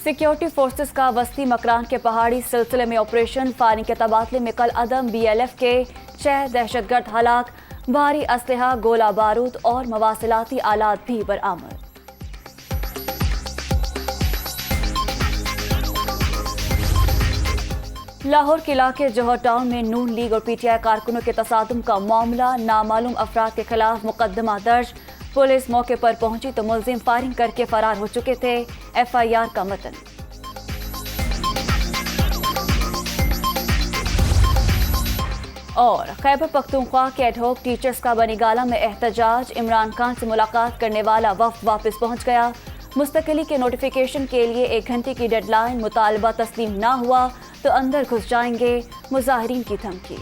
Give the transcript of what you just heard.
Security forces का वस्ती मकरान के पहाड़ी सिलसिले में ऑपरेशन। फायरिंग के तबादले में कल अदम BLF के 6 दहशतगर्द हलाक। भारी असलहा, गोला बारूद और मवासिलाती आलात भी बरामद। लाहौर के इलाके जौहर टाउन में नून लीग और PTI कारकुनों के तसादुम का मामला। नामालूम अफराद के खिलाफ मुकदमा दर्ज। पुलिस मौके पर पहुंची तो मुलजिम फायरिंग करके फरार हो चुके थे। FIR का मतन। और खैबर पख्तूनख्वा के एडहॉक टीचर्स का बनीगाला में एहतजाज। इमरान खान से मुलाकात करने वाला वफ्द वापस पहुंच गया। मुस्तकिली के नोटिफिकेशन के लिए 1 घंटे की डेडलाइन। मुतालबा तस्लीम ना हुआ तो अंदर घुस जाएंगे, मुजाहिरीन की धमकी।